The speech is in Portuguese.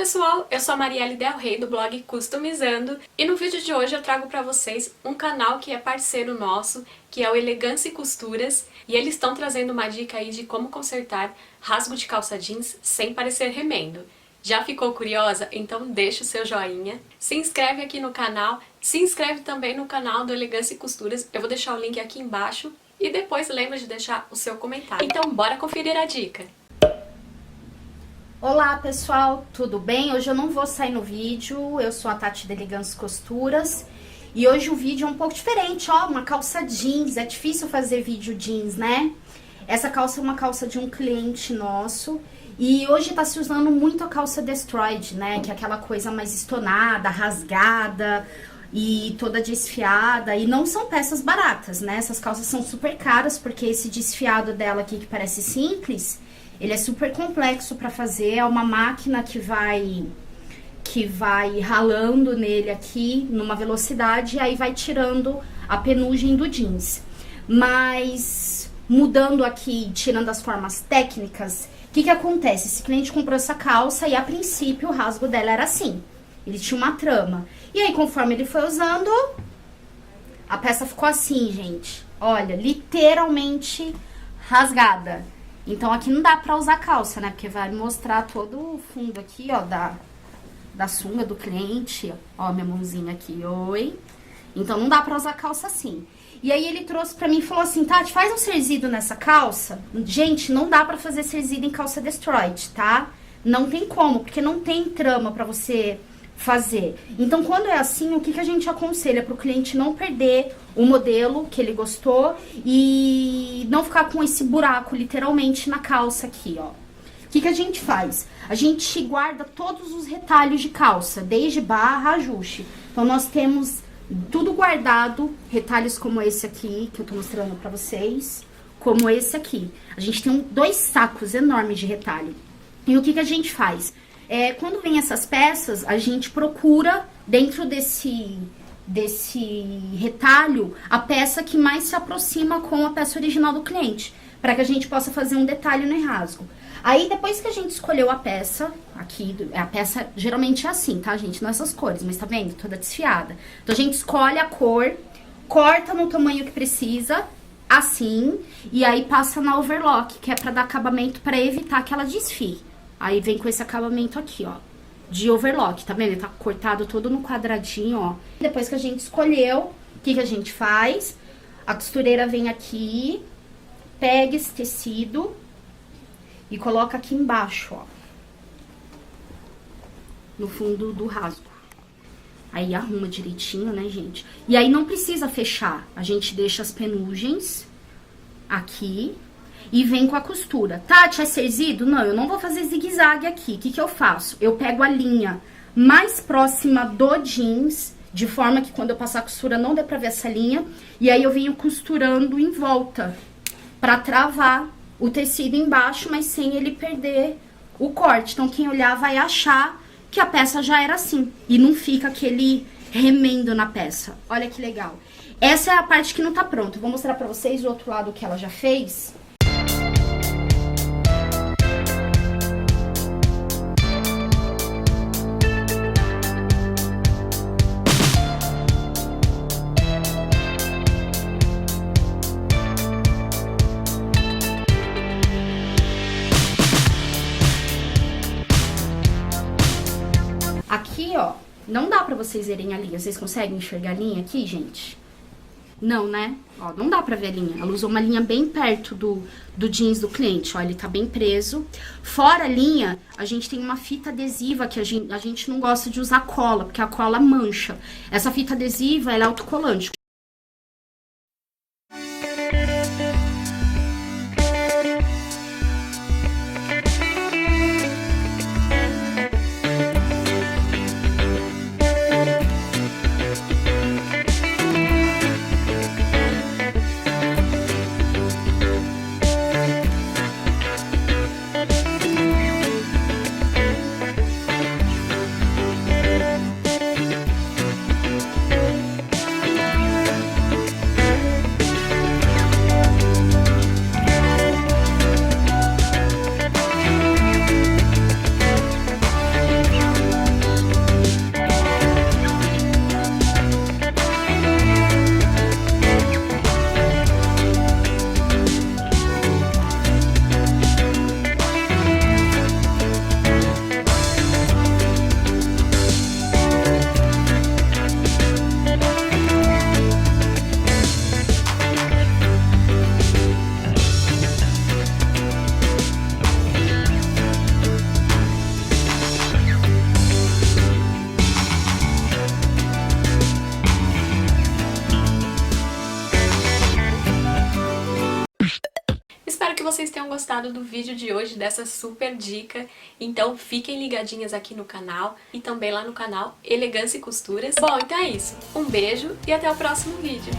pessoal, eu sou a Marielle Del Rey do blog Customizando e no vídeo de hoje eu trago para vocês um canal que é parceiro nosso, que é o Elegância e Costuras, e eles estão trazendo uma dica aí de como consertar rasgo de calça jeans sem parecer remendo. Já ficou curiosa? Então deixa o seu joinha, se inscreve aqui no canal, se inscreve também no canal do Elegância e Costuras, eu vou deixar o link aqui embaixo e depois lembra de deixar o seu comentário. Então bora conferir a dica! Olá pessoal, tudo bem? Hoje eu não vou sair no vídeo, eu sou a Tati da Elegância Costuras e hoje o vídeo é um pouco diferente, ó, uma calça jeans, é difícil fazer vídeo jeans, né? Essa calça é uma calça de um cliente nosso e hoje tá se usando muito a calça destroyed, né? Que é aquela coisa mais estonada, rasgada e toda desfiada, e não são peças baratas, né? Essas calças são super caras porque esse desfiado dela aqui que parece simples, ele é super complexo para fazer, é uma máquina que vai ralando nele aqui numa velocidade e aí vai tirando a penugem do jeans. Mas mudando aqui, tirando as formas técnicas, o que acontece? Esse cliente comprou essa calça e a princípio o rasgo dela era assim, ele tinha uma trama. E aí conforme ele foi usando, a peça ficou assim, gente. Olha, literalmente rasgada. Então aqui não dá pra usar calça, né? Porque vai mostrar todo o fundo aqui, ó, da sunga do cliente. Ó, minha mãozinha aqui, oi. Então não dá pra usar calça assim. E aí ele trouxe pra mim e falou assim, Tati, faz um cerzido nessa calça. Gente, não dá pra fazer cerzido em calça destroyed, tá? Não tem como, porque não tem trama pra você fazer. Então, quando é assim, o que a gente aconselha para o cliente não perder o modelo que ele gostou e não ficar com esse buraco literalmente na calça aqui, ó. O que a gente faz? A gente guarda todos os retalhos de calça, desde barra a ajuste. Então, nós temos tudo guardado, retalhos como esse aqui, que eu tô mostrando para vocês, como esse aqui. A gente tem dois sacos enormes de retalho. E o que a gente faz? Quando vem essas peças, a gente procura dentro desse retalho a peça que mais se aproxima com a peça original do cliente, para que a gente possa fazer um detalhe no rasgo. Aí depois que a gente escolheu a peça, aqui, a peça geralmente é assim, tá gente? Não essas cores, mas tá vendo? Toda desfiada. Então a gente escolhe a cor, corta no tamanho que precisa, assim, e aí passa na overlock, que é para dar acabamento, para evitar que ela desfie. Aí vem com esse acabamento aqui, ó, de overlock, tá vendo? Ele tá cortado todo no quadradinho, ó. Depois que a gente escolheu, o que a gente faz? A costureira vem aqui, pega esse tecido e coloca aqui embaixo, ó, no fundo do rasgo. Aí arruma direitinho, né, gente? E aí não precisa fechar, a gente deixa as penugens aqui e vem com a costura. Tati, é cerzido? Não, eu não vou fazer zigue-zague aqui. O que eu faço? Eu pego a linha mais próxima do jeans, de forma que quando eu passar a costura não dê pra ver essa linha. E aí eu venho costurando em volta, pra travar o tecido embaixo, mas sem ele perder o corte. Então quem olhar vai achar que a peça já era assim. E não fica aquele remendo na peça. Olha que legal. Essa é a parte que não tá pronta. Eu vou mostrar pra vocês o outro lado que ela já fez. Aqui, ó, não dá pra vocês verem a linha. Vocês conseguem enxergar a linha aqui, gente? Não, né? Ó, não dá pra ver a linha. Ela usou uma linha bem perto do jeans do cliente, ó, ele tá bem preso. Fora a linha, a gente tem uma fita adesiva que a gente não gosta de usar cola, porque a cola mancha. Essa fita adesiva, ela é autocolante. tenham gostado do vídeo de hoje, dessa super dica. Então fiquem ligadinhas aqui no canal e também lá no canal Elegância e Costuras. Bom, então é isso. Um beijo e até o próximo vídeo.